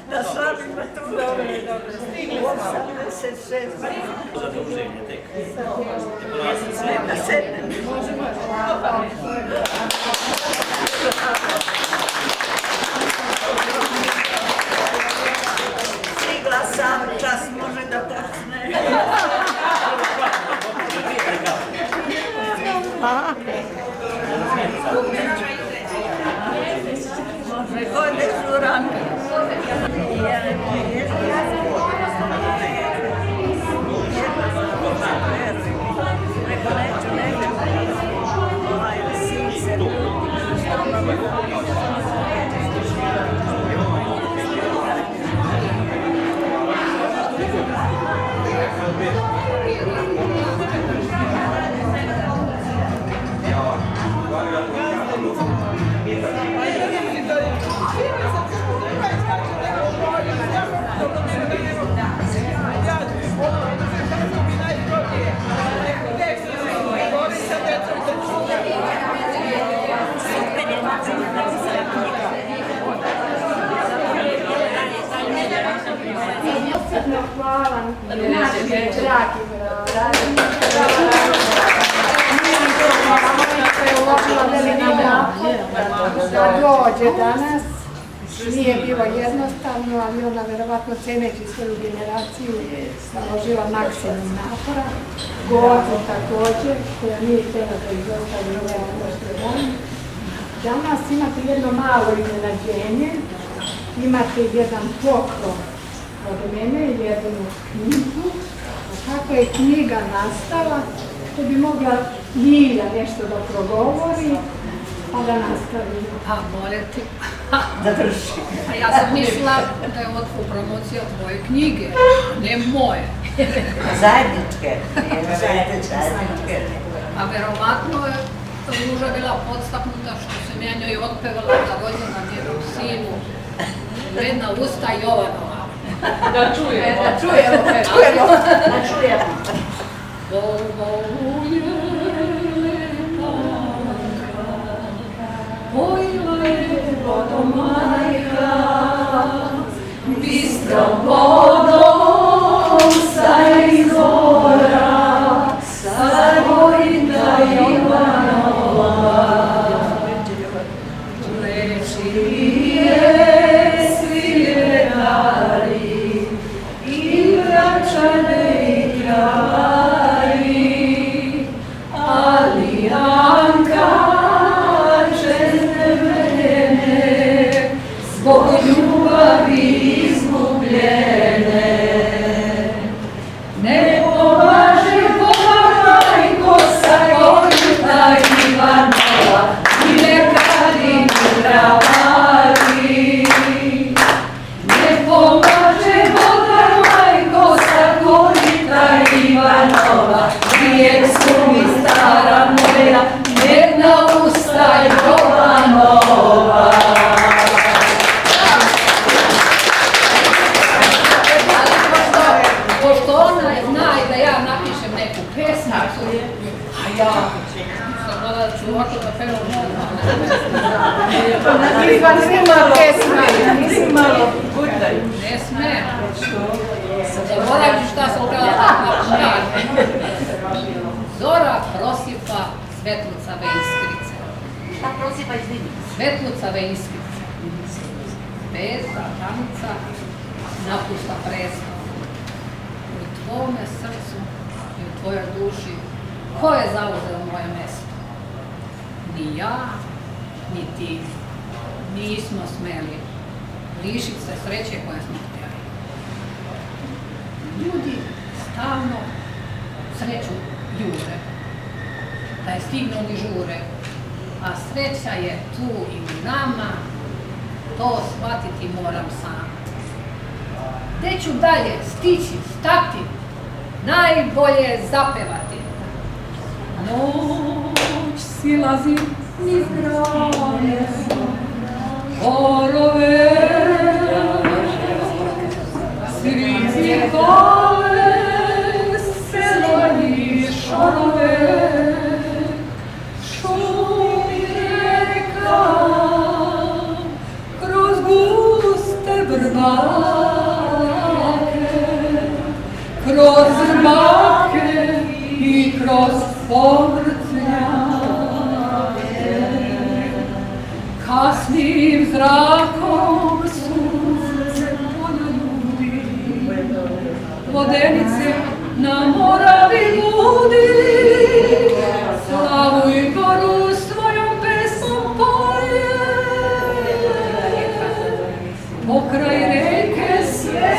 Da šalimo tu 86. Zaduženje tek. Da sednem. Stigla sam, čas može da počne. Može, ko je dežuran? Hvala našim dragim što je uložila veliki napor da dođe danas. Nije bilo jednostavno, ali ona verovatno ceneći svoju generaciju uložila maksimum napora. Gozu također, koja nije htjela da izostavi ove predanje. Danas imate jedno malo iznenađenje, imate jedan poklon od mene, jednu knjigu. A kako je knjiga nastala, to bi mogla Ljilja nešto da progovori, pa da nastavimo. Pa, molim ti. Da drži. A ja sam mislila da je ovo promocija tvoje knjige, ne moje. Zajedničke. Zajedničke. A verovatno je Ruža bila podstaknuta što sam ja njoj otpevala da rođena njenom sinu Vredna usta Jovanova. Da čujemo. Da čujemo. Da čujemo. Pojila je vodomajka, bistrom vodom sa izvora, sa Gorinda Ivanova. Leči je svi ljetari i vračane i kravari, ali Anka zbog ljubavi izgubljene. Ne pomaže Boga majko sa Gorita Ivanova i lekari i travari. Ne pomaže Boga majko sa Gorita Ivanova, uvijek su mi stara moja Vredna usta Jovanova. Pošto ona zna i da ja napišem neku pesmicu, a ja sam gledala da ću ovako da pevam Nisi malo gudaj. ne smem. Zaboravim šta sam htjela da napišem. Zora prosipa Svetlucave iskrice. Šta prosipa izvini? Svetlucave iskrice. Bezda, tanica, napušta presto. U tvome srcu i u tvojoj duši, ko je zauzeo moje mesto? Ni ja, ni ti. Nismo smeli lišiti se sreće koje smo htjeli. Ljudi stalno sreću jure. da je stignu dižure. A sreća je tu i u nama, to shvatiti moram sam. Gde ću dalje stići, stati, najbolje zapevati. Noć silazi niz grane, orove, srizi kole, selo i šorove, šumi reka, kroz guste brnake, kroz rmake i kroz povrtnjake. Kasnim zrakom sunce poljubi, vodenice na Moravi ludi, slavu i goru svojom pesmom polje. Pokraj reke sve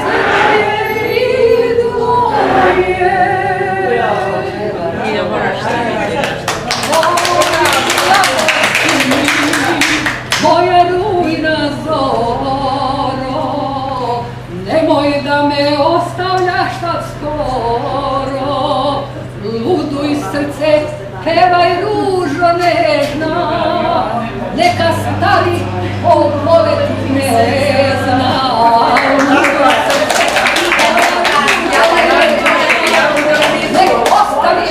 idlo je. Moja rujna zoro, nemoj da me ostavljaš tad skoro. Luduj srce, pevaj ružo nežna, neka stari ovoleti ne zna. Luduj srce, nek ostavi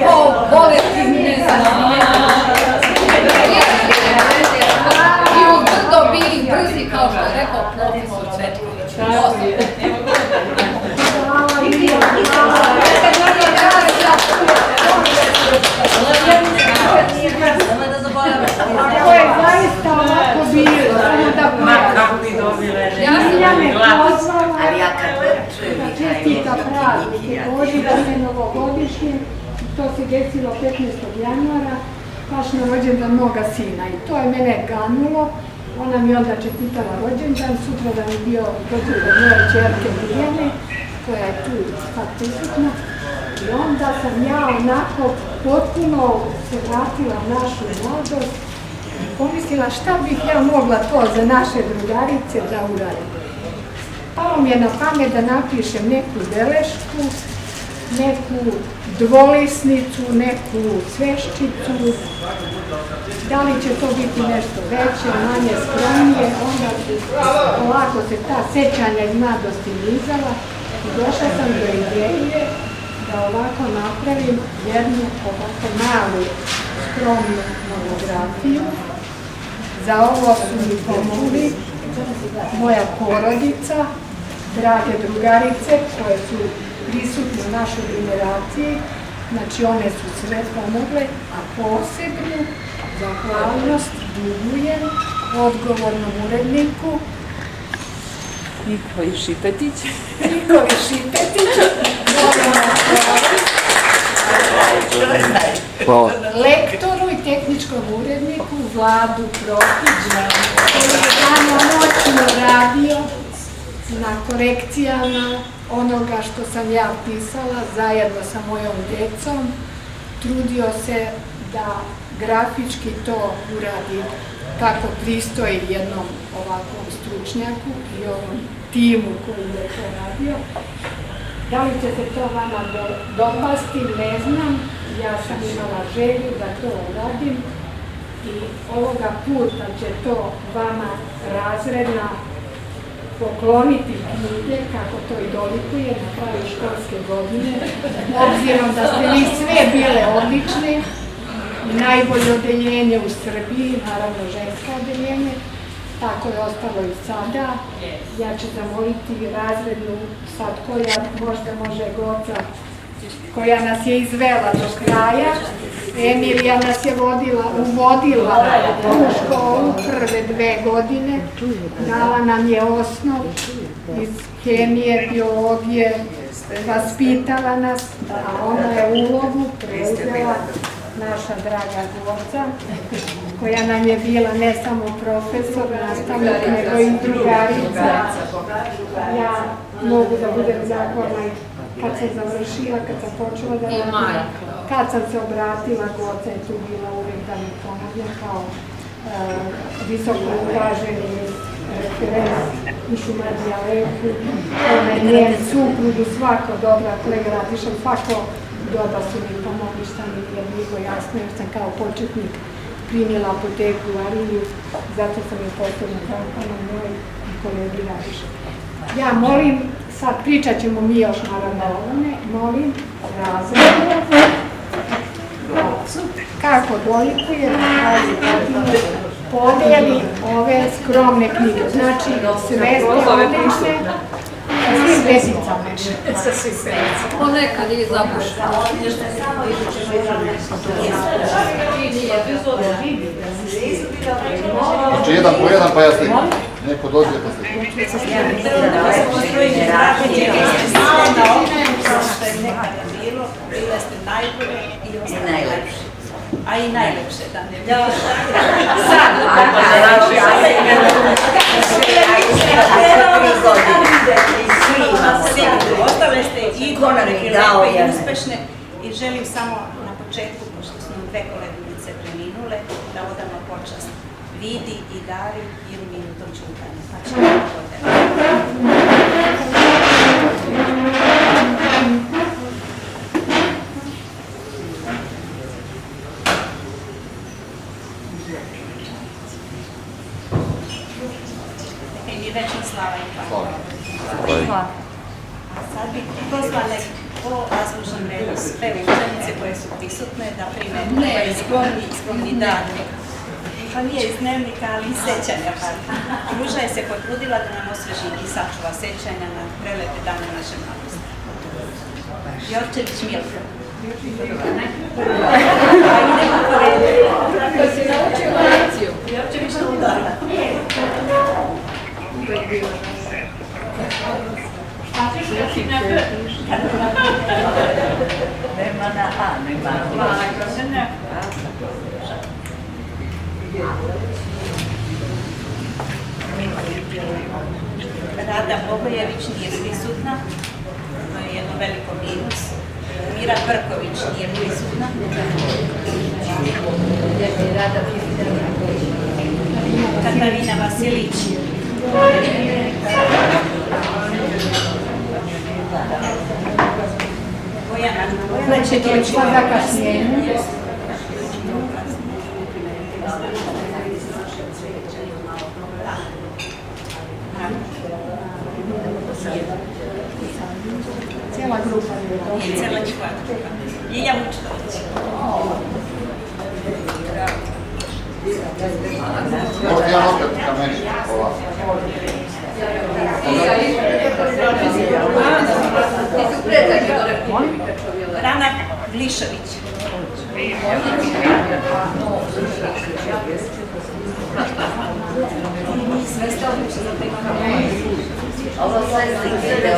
ovoleti ne zna. Brzi, kao što je rekao profesor Cvetković. To je zaista ovako bilo, samo da Miljane pozvala da čestita praznike Božićne, novogodišnje. To se desilo 15. januara, baš na rođendan moga sina i to je mene ganulo. Ona mi onda čestitala rođendan, sutra da mi bio rođendan moje čerke Miljane, koja je tu sad prisutna. I onda sam ja onako potpuno se vratila u našu mladost i pomislila šta bih ja mogla to za naše drugarice da uradim. Palo mi je na pamet da napišem neku belešku, neku dvolisnicu, neku sveščicu. Da li će to biti nešto veće, manje, skromnije, onda polako se ta sećanja iz mladosti nizala i došla sam do ideje da ovako napravim jednu ovako malu, skromnu monografiju. Za ovo su mi pomogli moja porodica, drage drugarice koje su prisutne u našoj generaciji, znači one su sve pomogle, a posebnu zahvalnost dugujem odgovornom uredniku Nikovi Šipetić, lektoru i tehničkom uredniku Vladu Protić, koji je danonoćno radio na korekcijama onoga što sam ja pisala zajedno sa mojom djecom. Trudio se da grafički to uradi kako pristoji jednom ovakvom stručnjaku i ovom timu koji je to radio. Da li će se to vama dopasti, ne znam. Ja sam imala želju da to uradim i ovoga puta će to vama razredna pokloniti knjige, kako to i dolikuje na kraju školske godine, obzirom da ste vi sve bile odlične i najbolje odeljenje u Srbiji, naravno žensko odeljenje, tako je ostalo i sada. Ja ću zamoliti razrednu, sad koja možda može Goca, koja nas je izvela do kraja. Emilija nas je uvodila u školu prve 2 godine, dala nam je osnov iz hemije, biologije, vaspitala nas, a ona je ulogu preuzela naša draga Goca, koja nam je bila ne samo profesor, nastavnik, nego i drugarica. Ja mogu da budem zahvalna kad sam završila, kad sam počela da I radim, majka. kad sam se obratila, Goca je tu bila uvijek da mi pomogne kao visoko uvaženi referent u Šumadija Leku, njen suprug u svako dobro, kolega Ratiša, svako doba su mi pomogli šta mi je bilo jasno, jer sam kao početnik primjela apoteku u Arilju, zato sam je posebno zahvalna moj kolegi Ratiša. Ja molim, sad pričat ćemo mi još naravno o ovome, molim razredu kako dolikuje podijeli ove skromne knjige. Znači, sve ste odlične, sa svim pesicama. Ponekad i zapušeno. Znači jedan po jedan pa ja slikam. Neko dođe pa slikam. Bile ste najbolje i najlepše. A i najlepše, da ne bi. Sad, ostale ste i dobre i lepe i uspešne i želim samo na početku, pošto smo dve koleginice preminule, da odamo počast Vidi i Dari jednu minutom ćutanja. Pa ćemo i večna slava i hvala. A sad bih pozvale po azbučnom redu sve učenice koje su prisutne da prime ovaj skromni dar. Pa nije iz dnevnika, ali iz sećanja. Ruža je se potrudila da nam osveži i sačuva sećanja na prelepe dane našem mladosti. Jorčević Milka. Kako si naučio lekciju? Jorčević na udara. Nema na A, nema na Rada Bogojević nije prisutna, to je jedno veliko minus. Mira Brković nije prisutna. Katarina Vasilić. Bojana će doći pa zakasnjenje. Cijela grupa je to. I cijela njihova grupa. Ljilja Vučković. Možda ja opet ka meni, ovako. Rana Glišović. Sve ste odlično za primanje. Ovo sve slike.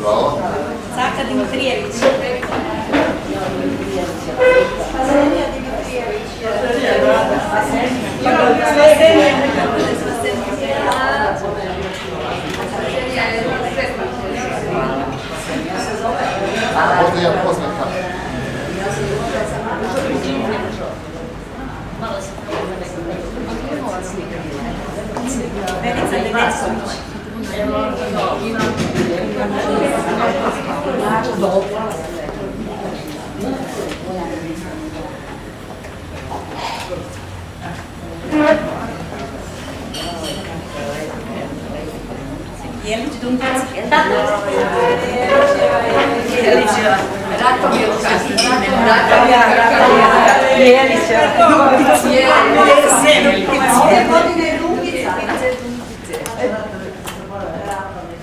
Bravo. Caka Dimitrijević. Možda ja posle kažem. Verica Devecović. Jelić Dunkac. Jelićeva. Ratomilka. Jelićeva.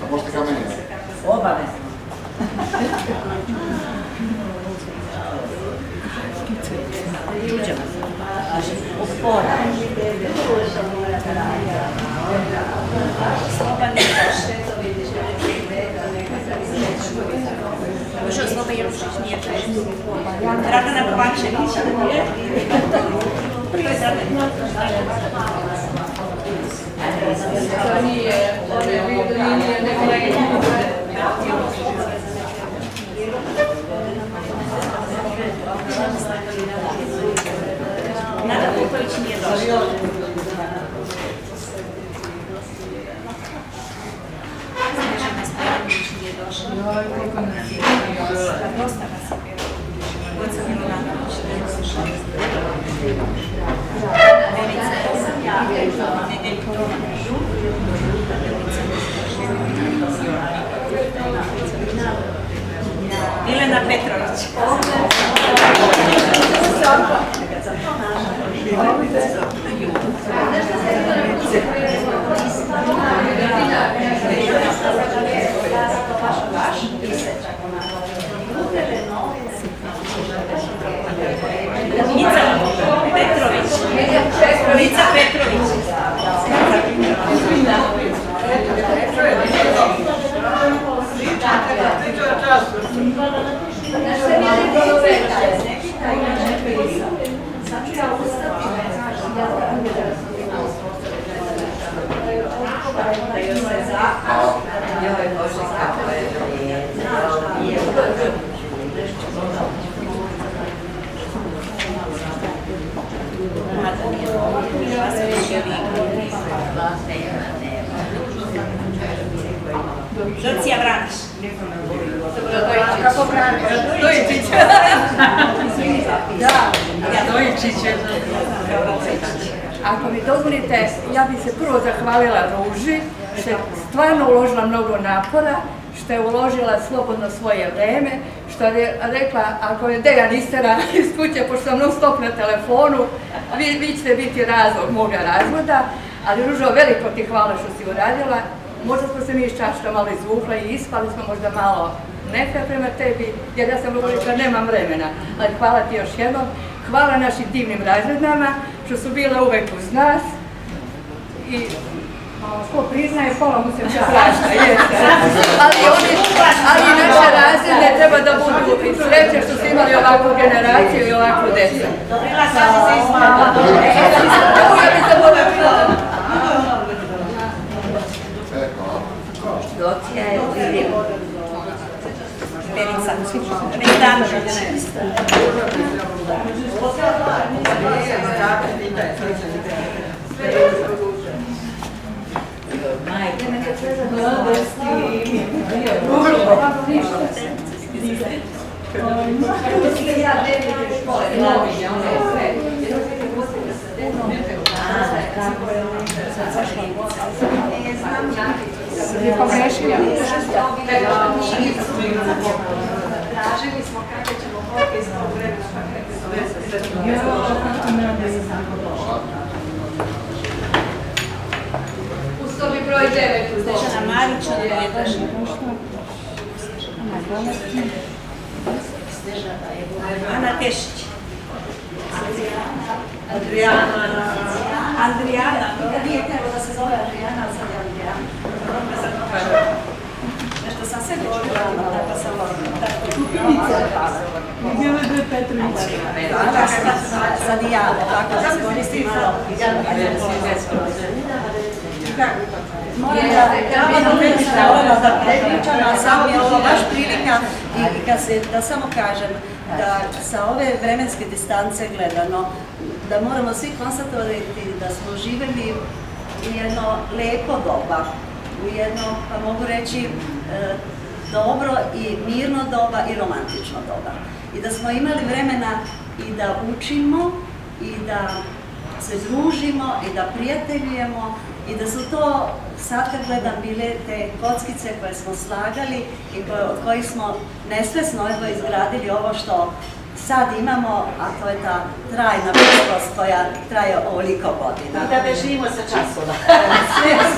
A možete ka meni? Obavezno. Sloban Nikoše. Sloban Jelušić nije predsjednik. Dragana Kovačević. To nije ove linije, nego Nada Puković nije došla. Snežana Stojanović nije došla. Dosta nas je bilo. Goca Milanović nije došla. Verica Nedeljko Romanić. Milena Petrović. Lica Petrović. Lucija Vranić. Kako brani? Dojičić. Da. Dojičić je. Ako mi dozvolite, ja bih se prvo zahvalila Ruži, što je stvarno uložila mnogo napora, što je uložila slobodno svoje vreme, što je rekla, ako je Dejan istera iz kuće, pošto sam non stop na telefonu, vi ćete biti razlog moga razvoda, ali Ružo, veliko ti hvala što si uradila. Možda smo se mi iz čaška malo izvukla i ispali smo možda malo nefer prema tebi, jer ja sam govorila nemam vremena, ali hvala ti još jednom. Hvala našim divnim razrednama što su bile uvek uz nas i ko priznaje, pola mu se prašta, jeste. Ali naše razredne treba da budu i sreće što su imali ovakvu generaciju i ovakvu decu. Dobrila sad se izmala. Lucija je vidljiva. Verica Nejdanović. Tražili smo kako ćemo koliko iz tog vremena, U sobi broj 9. Snežana Marić, ona nije došla. Ana Tešić. Andrijana. Nije trebalo da se zove Adriana, ali sad je Adriana. Nešto sam se govorila, tako sam tako. Sad i ja, tako da se koristi malo. Moram da pričam, a samo je ovo baš prilika i da samo kažem da sa ove vremenske distance gledano, da moramo svi konstatovati da smo živjeli u jedno lepo doba, u jedno, pa mogu reći, dobro i mirno doba i romantično doba. I da smo imali vremena i da učimo i da se družimo i da prijateljujemo i da su to, sad kad gledam, bile te kockice koje smo slagali i od kojih smo nesvesno izgradili ovo što sad imamo, a to je ta trajna bliskost koja traje ovoliko godina. Da bežimo sa časova.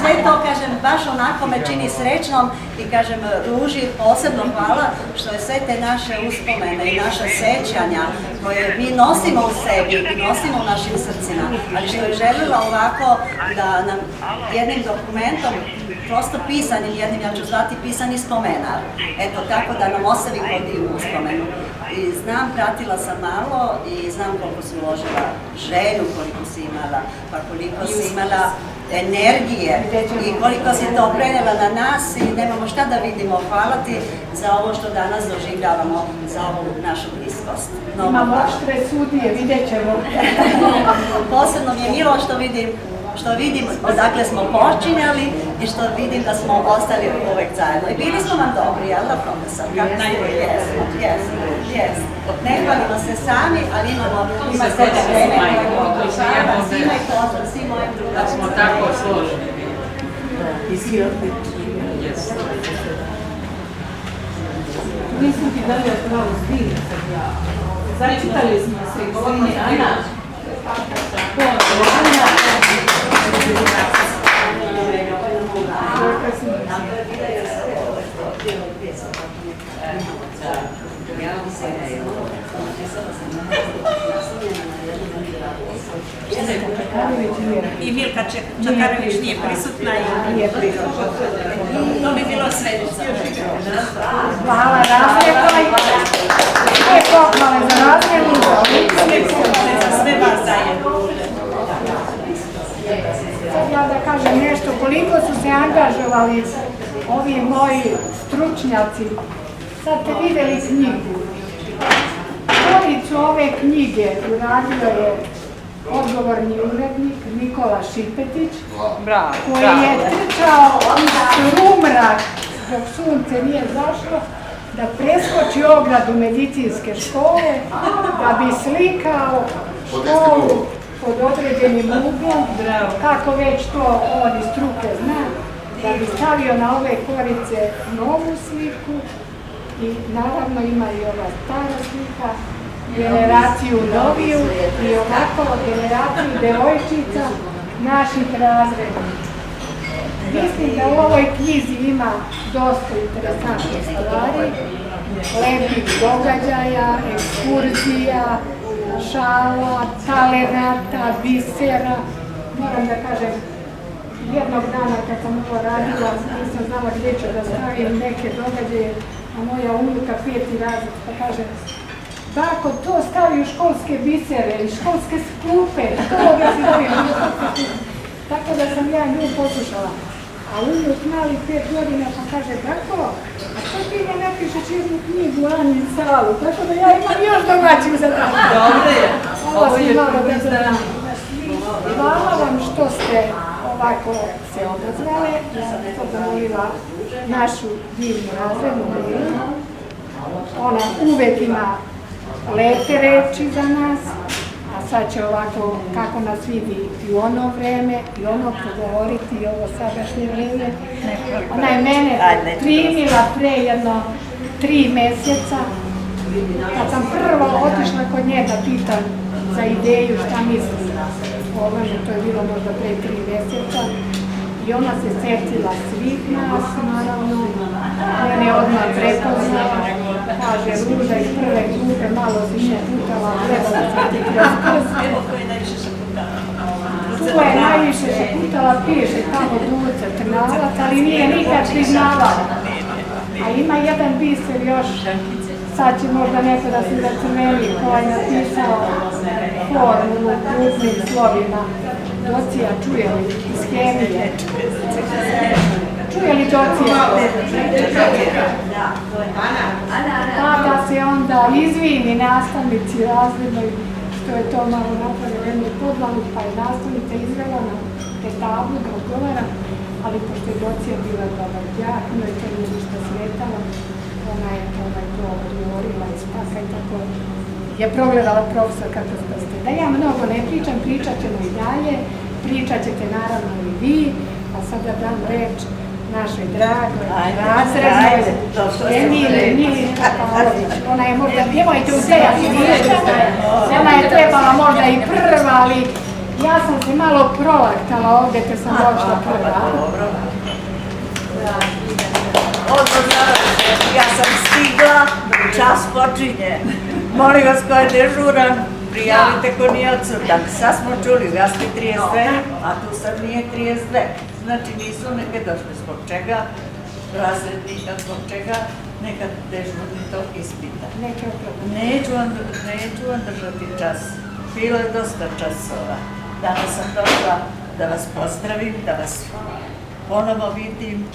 Sve to, kažem, baš onako me čini srećnom i kažem, Ruži posebno hvala što je sve te naše uspomene i naša sećanja koje mi nosimo u sebi i nosimo u našim srcima, ali što je željela ovako da nam jednim dokumentom, prosto pisanim jednim, ja ću zvati pisani spomenar, eto tako da nam ostavi kod divnu uspomenu. I znam, pratila sam malo i znam koliko si uložila želju, koliko si imala, pa koliko si imala energije i koliko si to prenijela na nas i nemamo šta da vidimo. Hvala ti za ovo što danas doživljavamo, za ovu našu bliskost. Imamo oštre sudije, vidjet ćemo. Posebno mi je milo što vidim odakle smo počinjali i što vidim da smo ostali uvek zajedno. I bili smo vam dobri, jel da, profesor? Jes. Ne hvalimo se sami, ali ima sve vreme koje pokušava, svima i pozdrav, svim mojim drugama. Da smo tako složeni. Nisam ti dali pravo zbir. Začitali smo se i svinje, Ana. I Milka Čakarević nije prisutna i to bi bilo sve. Hvala, razlijekaj. Sve pohvale za razlijeku. Sve vas zajedno. Sad ja da kažem nešto, koliko su se angažovali ovi moji stručnjaci. Sad ste vidjeli knjigu. Tvoricu ove knjige uradio je odgovorni urednik Nikola Šipetić, koji je trčao iz sumrak dok sunce nije zašlo, da preskoči ogradu medicinske škole, da bi slikao školu pod određenim uglom, kako već to on iz struke zna, da bi stavio na ove korice novu sliku i naravno ima i ova stara slika, generaciju noviju i ovako generaciju devojčica naših razreda. Mislim da u ovoj knjizi ima dosta interesantnih stvari, lepih događaja, ekskurzija, šala, talenata, bisera. Moram da kažem, jednog dana kad sam ovo radila, nisam znala gdje ću da stavim neke događaje, a moja unuka 5. razred pa kaže: "Bako, to stavi u školske bisere i školske klupe, to ga si stavim u školske klupe." Tako da sam ja nju poslušala. A unuk mali 5 godina pa kaže: "Bako, a što ti ne napišeš jednu knjigu Ani Salu?" Tako da ja imam još domaćih zadaća. Dobro je. Ovo si malo da znam. Hvala vam što ste ovako se odazvale. Ja sam to zamolila našu divnu razrednu Milinu. Ona uvek ima lepe reči za nas, a sad će ovako kako nas vidi i u ono vreme i ono progovoriti i ovo sadašnje vreme. Ona je mene primila pre jedno 3 mjeseca. Kad sam prvo otišla kod nje da pitam za ideju šta misli o ovome, to je bilo možda pre 3 mjeseca. I ona se setila svih nas, naravno. Mene odmah prepoznala. Kaže: "Ruža iz prve grupe, malo si šeputala, gledala sam ti kroz prst." Evo ko je najviše šeputala. Tu je najviše šeputala, piše tamo Duca Trnavac, ali nije nikad priznavala. A ima jedan biser još, sad će možda neko da se zacrveni, ko je napisao formulu krupnim slovima. Docija, čuje li iz hemije? Čuje li Docija? Pa da se onda izvini nastavnici razrednoj što je to malo napravio jednu podlagu, pa je nastavnica izvela na te tablu da odgovara, ali pošto je Docija bila dobar đak, no i to nije ništa smetalo, ona je to odgovorila iz paka i tako je progledala profesor kako ste. Da ja mnogo ne pričam, pričat ćemo i dalje, pričat ćete naravno i vi, a sada dam reč našoj dragoj, razrednoj, Emiliji Pavlović. Ona je možda, nemojte uzejati ništa, ona je trebala možda i prva, ali ja sam se malo prolaktala ovdje kad sam došla prva. Odmah završen, ja sam stigla, čas počinje. Molim vas ko je dežuran, prijavite ko nije odsutan. Sad smo čuli, ja ste 32, a tu sad nije 32. Znači nisu neke došle, zbog čega razrednika, zbog čega neka dežurni to ispita. Neću vam držati čas, bilo je dosta časova. Danas sam došla da vas pozdravim, da vas ponovo vidim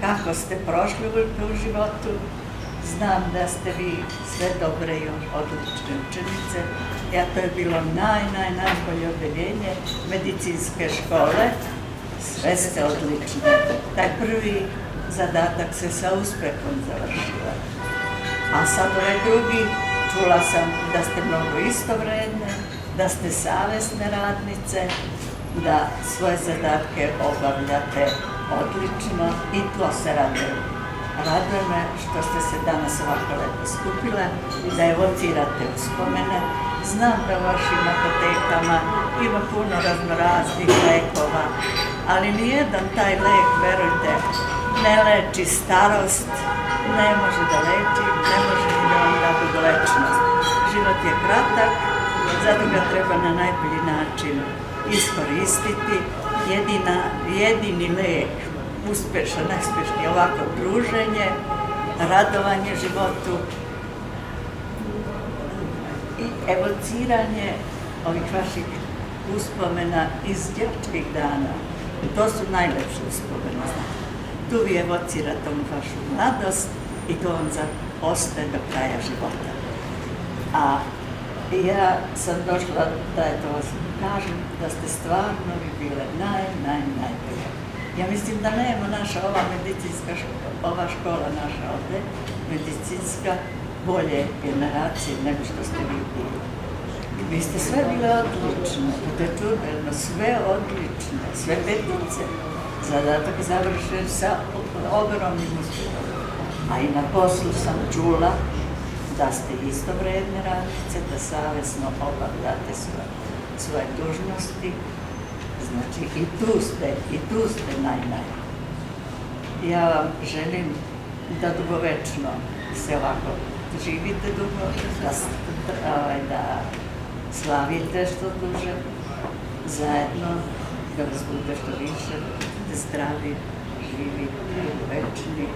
kako ste prošli u životu. Znam da ste vi sve dobre i odlične učenice. Ja, to je bilo najbolje odeljenje medicinske škole. Sve ste odlične. Taj prvi zadatak se sa uspehom završila. A sad ovaj drugi, čula sam da ste mnogo istovredne, da ste savesne radnice, da svoje zadatke obavljate odlično i to se radujem. Raduje me što ste se danas ovako lepo skupile, da evocirate uspomene. Znam da u vašim apotekama ima puno raznoraznih lekova, ali nijedan taj lek, verujte, ne leči starost, ne može da leči, ne može ni da vam da dugolečnost. Život je kratak, zato ga treba na najbolji način iskoristiti. Jedini lek, uspešan, najspješniji, ovako druženje, radovanje životu i evociranje ovih vaših uspomena iz dječjih dana. To su najlepše uspomene. Tu vi evocirate onu vašu mladost i to vam ostaje do kraja života. A ja sam došla da je to vas kažem, da ste stvarno vi bile najbolje. Ja mislim da nema naša ova medicinska škola, ova škola naša ovdje, medicinska, bolje generacije nego što ste vi bili. Vi ste sve bile odlične, to je čudno, sve odlične, sve petice. Zadatak završen sa ogromnim uspjehom. A i na poslu sam čula da ste isto vredne radnice, da savjesno obavljate svoje dužnosti. Znači i tu ste najbolje. Ja vam želim da dugovečno se ovako živite dugo, da slavite što duže, zajedno, da vas bude što više, da zdravi, živi, večni,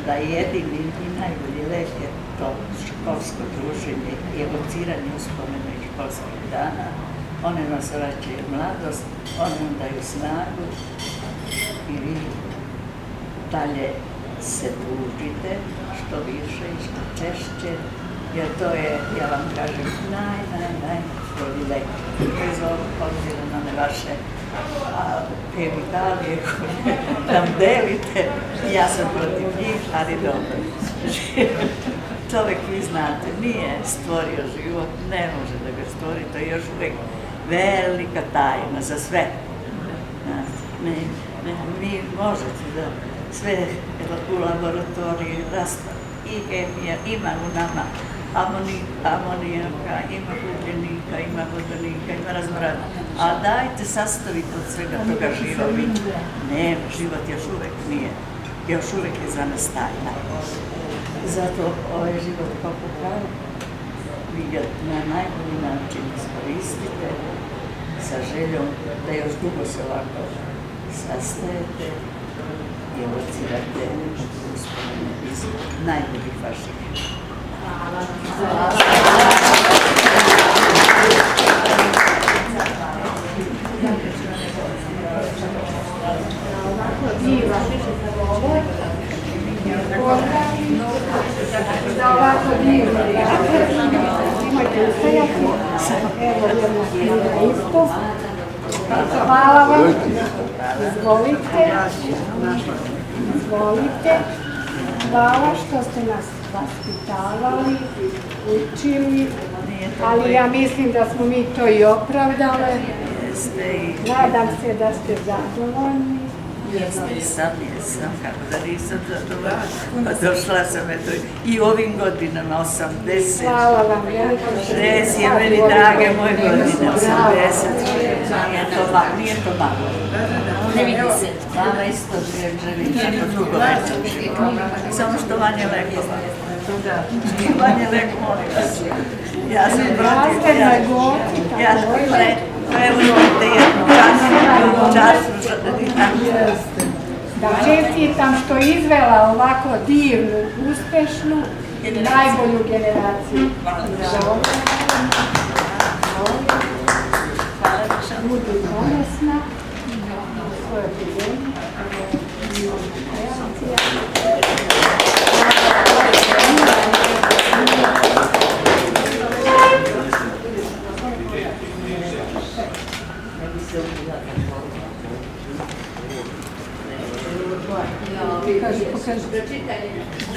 da jedini i najbolji lek je to školsko druženje i evociranje uspomena iz školskih dana. One nas vraćaju mladost, one nam daju snagu i vi dalje se družite što više i što češće, jer to je, ja vam kažem, najbolji lek. Bez obzira na one vaše kemikalije koje nam delite, ja sam protiv njih, ali dobro. Čovjek, vi znate, nije stvorio život, ne može da ga stvori, to je još uvijek velika tajna za sve. Vi možete da sve u laboratoriji i hemija ima u nama amonijaka, ima ugljenika, ima vodonika, ima raznoradna. A dajte sastavite od svega toga živo biće. Ne, život još uvijek nije. Još uvijek je za nas tajna. Zato ovaj život pokušaj, vi ga na najbolji način iskoristite sa željom da još dugo se ovako sastajete i evocirate uspomene iz najboljih vaših. Da ovako divno imajte ustajati, evo jedna knjiga isto. Hvala vam, izvolite, hvala što ste nas vaspitavali, učili, ali ja mislim da smo mi to i opravdale. Nadam se da ste zadovoljni. Sam jesam, kako da nisam zadovoljna. Pa došla sam eto i ovim godinama, 80. Hvala vam, veliko. Res je meni drage moje godine, 80. Nije to malo. Ne vidi se. Mama isto želi jako dugo večer. Samo što manje leko. Manje leko, molim vas. Ja sam protiv. Ja preuzmite jednu času. Da čestitam što je izvela ovako divnu, uspešnu i najbolju generaciju. Budi ponosna na svoje odeljenje,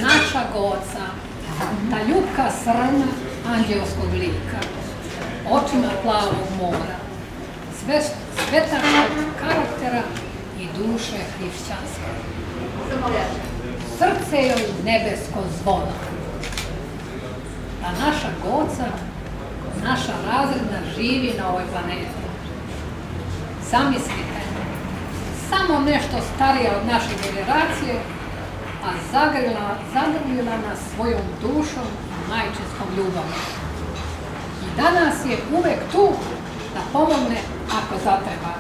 Naša Goca, ta ljubka srna anđelskog lika, očima plavog mora, svetačkog karaktera i duše hrišćanske. Srce joj nebesko zvono. Ta naša Goca, naša razredna živi na ovoj planeti. Zamislite, samo nešto starija od naše generacije, a zagrlila nas svojom dušom i majčinskom ljubavlju. I danas je uvek tu da pomogne ako zatreba.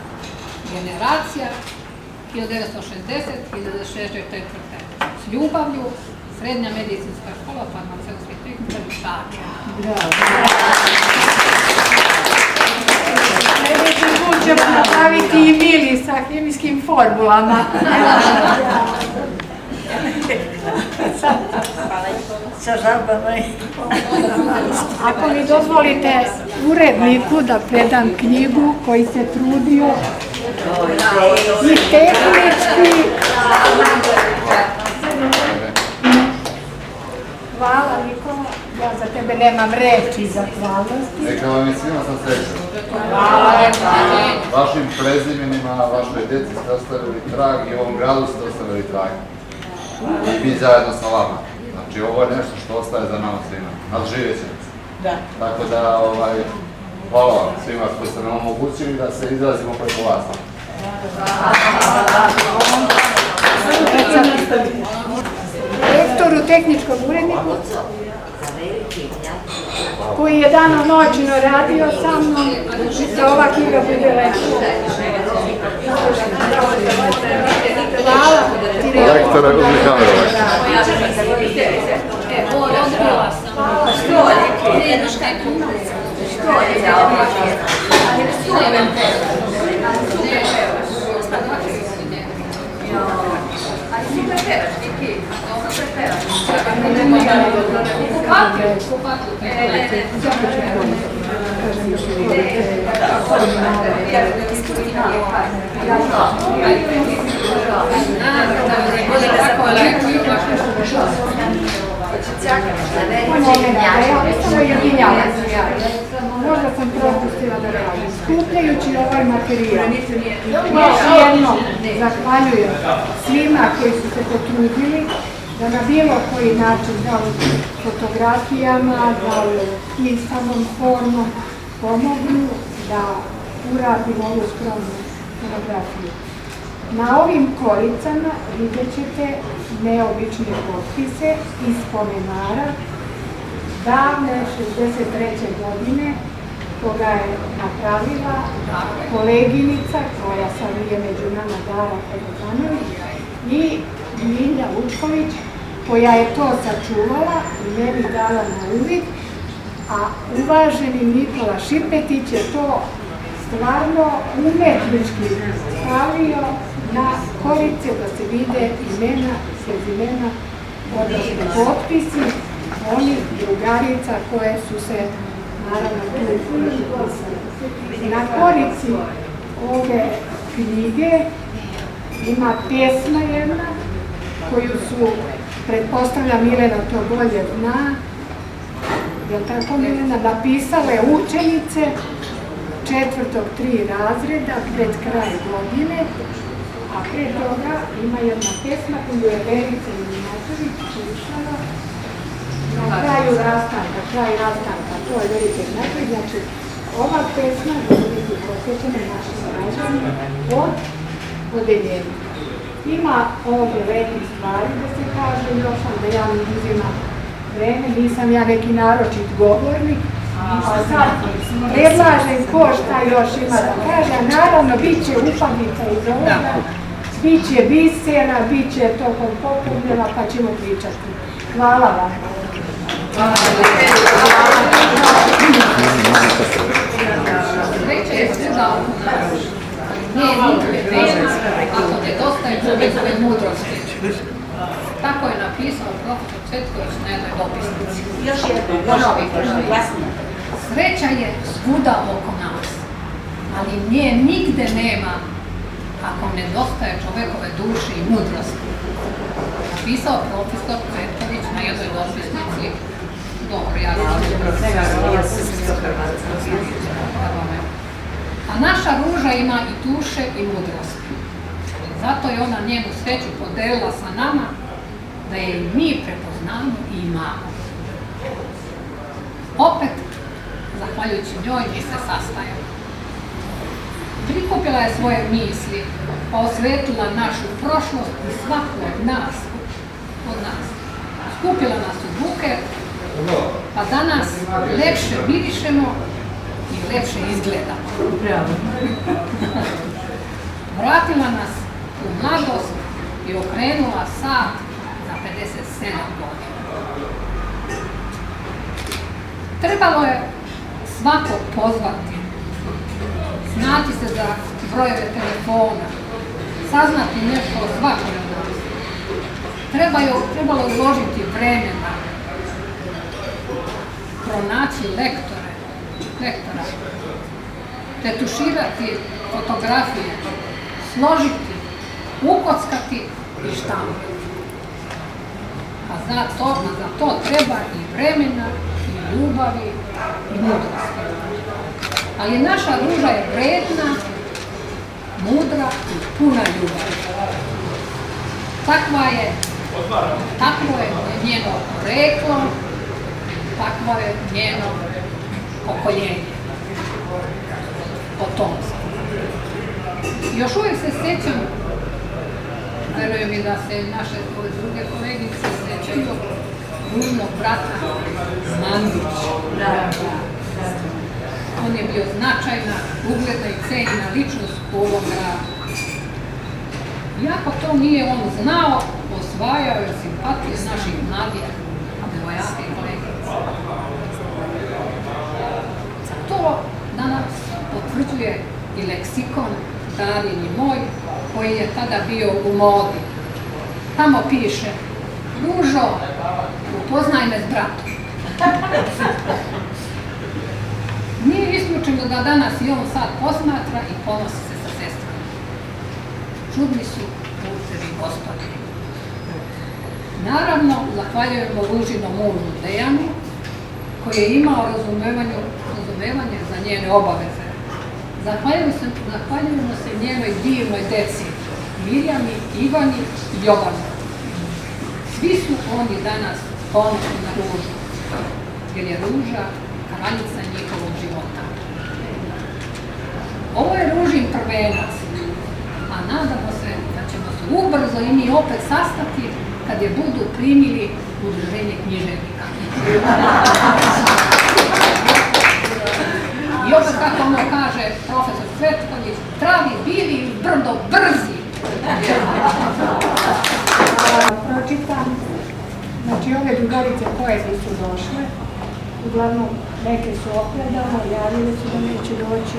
Generacija 1960-1964. S ljubavlju, Srednja medicinska škola, farmaceutski tehničar i Šake. Sljedeći put ćemo napraviti i mili sa hemijskim formulama. Sa žabama i... Ako mi dozvolite uredniku da predam knjigu koji se trudio i tehnički. Hvala Nikola, ja za tebe nemam reči zahvalnosti. Neka vam je svima sam srećan. Vašim prezimenima, vašoj djeci ste ostavili trag i ovom gradu ste ostavili trag. I mi zajedno sa vama. Znači ovo je nešto što ostaje za nama svima. Nadživjet ćemo se. Tako da, hvala vam svima koji ste nam omogućili da se izrazimo preko vas. Rektoru, tehničkom uredniku, koji je danonoćno radio sa mnom, da ova knjiga bude lepša. Hvala. Rektora Uzi Kamerovac. Odbila sam. Što Možda sam propustila da radim. Skupljajući ovaj materijal, još jednom zahvaljujem svima koji su se potrudili da na bilo koji način, da li fotografijama, da li pisanom formom, pomognu da uradim ovu skromnu fotografiju. Na ovim koricama vidjet ćete neobične potpise iz spomenara davne 63. godine, koga je napravila koleginica koja sad je među nama, Dara Pedozanović, i Milja Vučković, koja je to sačuvala i meni dala na uvid, a uvaženi Nikola Šipetić je to stvarno umetnički stavio na korice da se vide imena, prezimena, odnosno potpisi onih drugarica koje su se naravno potpisali. Na korici ove knjige ima pjesma jedna koju su, pretpostavlja Milena to bolje zna, je tako Milena, napisale učenice 4. 3 razreda pred kraj godine, A prije toga ima jedna pjesma koju je Verica Ignjatović pisala na kraju rastanka, to je Verica Ignjatović, znači ova pjesma da biti posvećena našim građanima od odeljenja. Ima ovdje nekih stvari da se kaže, još sam da ja ne uzimam vreme, nisam ja neki naročit govornik, a sad predlažem ko šta još ima da kaže, a naravno bit će upadica iz ovoga, bit će bisera, bit će tokom popodneva, pa ćemo pričati. Hvala vam. Sreća je svuda oko nas. Nije nigdje nema ako nedostaje čovjekove mudrosti. Tako je napisao profesor Cvetković na jednoj dopisnici. Još jedno, glasno. Sreća je svuda oko nas, ali nje nigde nema ako nedostaje čovjekove duše i mudrosti. Napisao profesor Cvetković na jednoj dopisnici. Dobro, ja a naša ruža ima i duše i mudrosti. Zato je ona njenu sreću podelila sa nama, da je i mi prepoznamo i imamo. Opet, zahvaljujući njoj, mi se sastajamo. Prikupila je svoje misli, pa osvetila našu prošlost i svaku od nas. Skupila nas u buket, pa danas lepše mirišemo i lepše izgledamo. Vratila nas u mladost i okrenula sat za 57 godina. Trebalo je svakog pozvati, znati se za brojeve telefona, saznati nešto o svakom od nas. Trebalo je uložiti vremena, pronaći lektora, retuširati fotografije, složiti, ukockati i štampati. A za to treba i vremena, i ljubavi, i mudrosti. Ali naša ruža je vredna, mudra i puna ljubavi. Takvo je njeno poreklo, takvo je njeno pokoljenje, potomstvo. Još uvijek se sjećam, verujem i da se naše druge kolegice sjećaju, ružnog brata Mandića. On je bio značajna, ugledna i cijenjena ličnost u ovom gradu. Iako to nije on znao, osvajao je simpatije naših mladih devojaka i kolegica. To danas potvrđuje i leksikon Darin i moj, koji je tada bio u modi. Tamo piše: Ružo, upoznaj me s bratom. Nije isključeno da danas i on sad posmatra i ponosi se sa sestrama. Čudni su putevi Gospodini. Naravno, zahvaljujemo Ružinom mužu Dejanu, koji je imao razumevanje za njene obaveze. Zahvaljujemo se njenoj divnoj deci, Mirjani, Ivani i Jovanu. Svi su oni danas ponosni na Ružu, jer je Ruža kraljica njihovog života. Ovo je Ružin prvenac, a nadamo se da ćemo se ubrzo i mi opet sastati kad je budu primili udruženje književnika. I opet kako ono kaže profesor Cvetković, travi bili, brdo brzi. Pročitam, znači ove drugarice koje su došle, uglavnom neke su opredano, javile su da neće doći,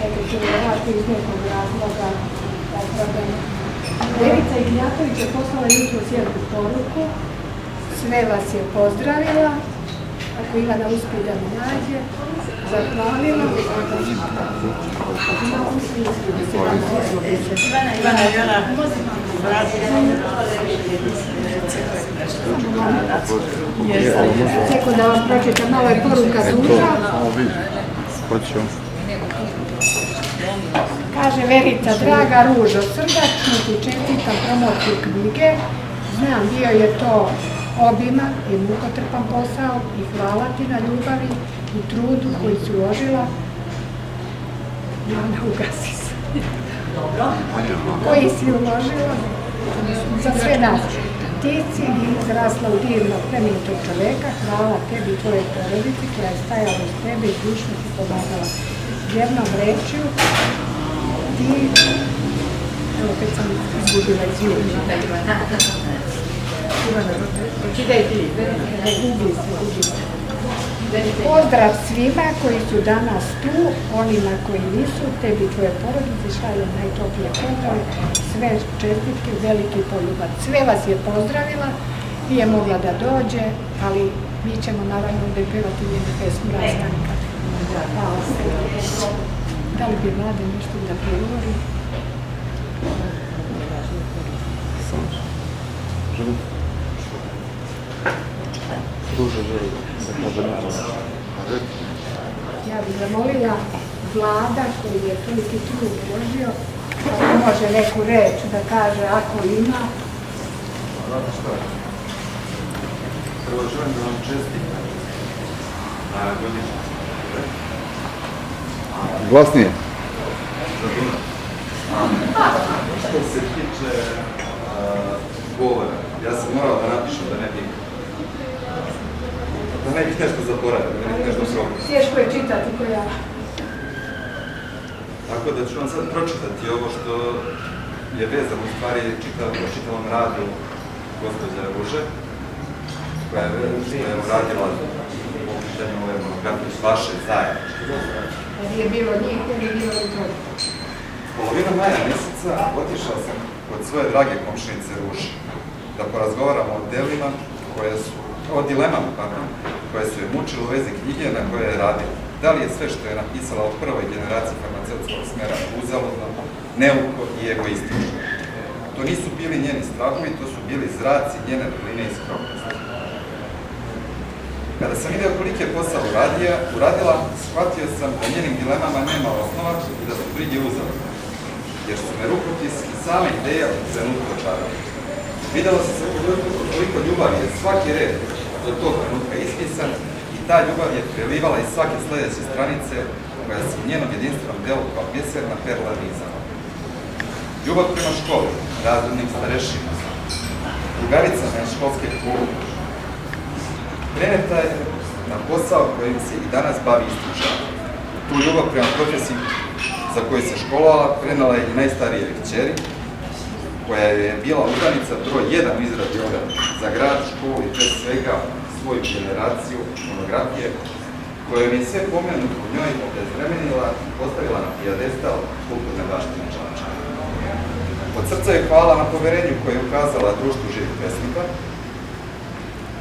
neke su vjerojatno iz nekog razloga opravdane. Verica Ignjatović je poslala jutros jednu poruku, sve vas je pozdravila, ako Ivana uspije da mi nađe, zahvalila. Tako da vam pročitam, ovo je poruka duža. Kaže Verica, draga Ružo, srdačno ti čestitam promociju knjige. Znam, bio je to obiman i mukotrpan posao i hvala ti na ljubavi i trudu koji si uložila. Jana, ugasi se. Koji si uložila za sve nas. Ti si izrasla u divnog plemenitog čoveka, hvala tebi i tvojoj porodici koja je stajala uz tebe i dušno ti pomagala. Jednom rečju, ti, evo kad sam izgubila izvijenja. Pozdrav svima koji su danas tu, onima koji nisu, tebi i tvoje porodice šalju najtoplije pozdrave, sve čestitke, veliki poljubac. Sve vas je pozdravila, nije mogla da dođe, ali mi ćemo naravno da pevati njenu pesmu Razdanka. Hvala se. Da li bi Vlade nešto da prigovori? Ja bih zamolila Vlada koji je toliki trud uložio, ako može neku reč da kaže ako ima. Znate što? Prvo želim da vam čestitam na godišnju. Glasnije. Što se tiče govora, ja sam morao da napišem da ne bih nešto zaboravio, da ne bih nešto probao. Teško je čitati ko ja. Tako da ću vam sad pročitati ovo što je vezano u stvari čitavom radu gospođe Ruže, koja je uradila po pitanju ove monografije vaše zajedničke. Jer je bilo njih, jer je bilo i toga. Polovina maja mjeseca otišao sam kod svoje drage komšinice Ruže da porazgovaramo o dilemama koje su je mučile u vezi knjige na koje je radila. Da li je sve što je napisala o prvoj generaciji farmaceutskog smjera uzaludno, neuko i egoistično? To nisu bili njeni strahovi, to su bili zraci njene vrline i skromnosti. Kada sam vidio koliki je posao uradila, shvatio sam da njenim dilemama nema osnova i da su brige uzaludne, jer su me rukopis i same ideje u trenutku očarali. Vidjelo se koliko ljubavi je svaki red do tog trenutka ispisan i ta ljubav je prelivala iz svake sljedeće stranice koja se u njenom jedinstvenom delu kao biserna perla nizala. Ljubav prema školi, razrednim starešima, drugaricama iz školske klubu, preneta je na posao kojim se i danas bavi ističava. Tu ljubav prema profesiji za koju se školovala prenala je i najstarijoj kćeri, koja je bila udanica broj 1 u izradi ove za grad, školu i pre svega svoju generaciju monografije, kojom je sve pomenuto u njoj obezvremenila i postavila na pijedestal kulturne baštine Čačka. Od srca je hvala na poverenju koje je ukazala društvu živih pesnika,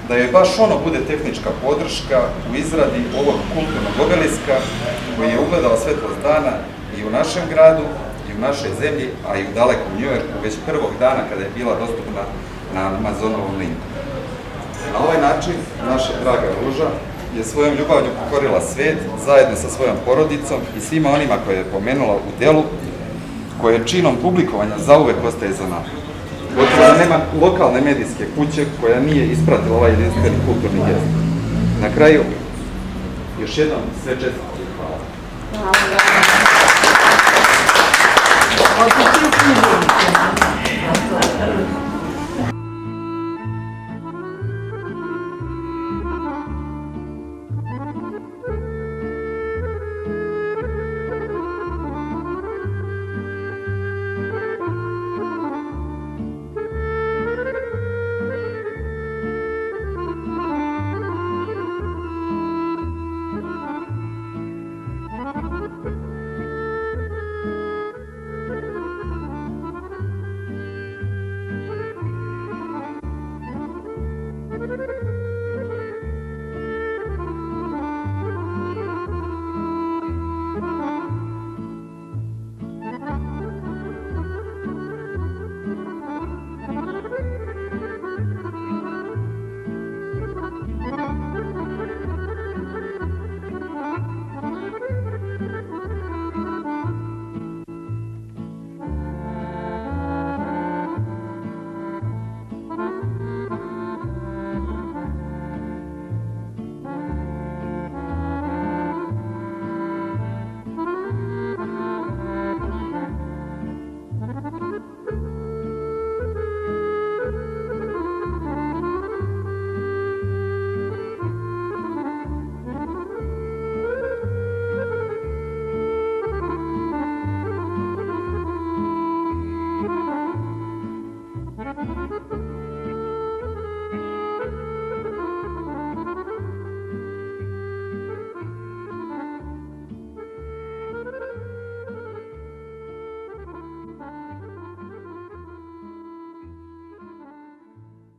da je baš ono bude tehnička podrška u izradi ovog kulturnog obeliska koji je ugledao svetlost dana i u našem gradu, i u našoj zemlji, a i u dalekom Njujorku već prvog dana kada je bila dostupna na Amazonovom linku. Na ovaj način naša draga Ruža je svojom ljubavlju pokorila svet zajedno sa svojom porodicom i svima onima koje je pomenula u delu koje činom publikovanja zauvek ostaje za nama. Gotovo da nema lokalne medijske kuće koja nije ispratila ovaj jedinstveni kulturni gest. Na kraju, još jednom sve čestitke i hvala. Hvala.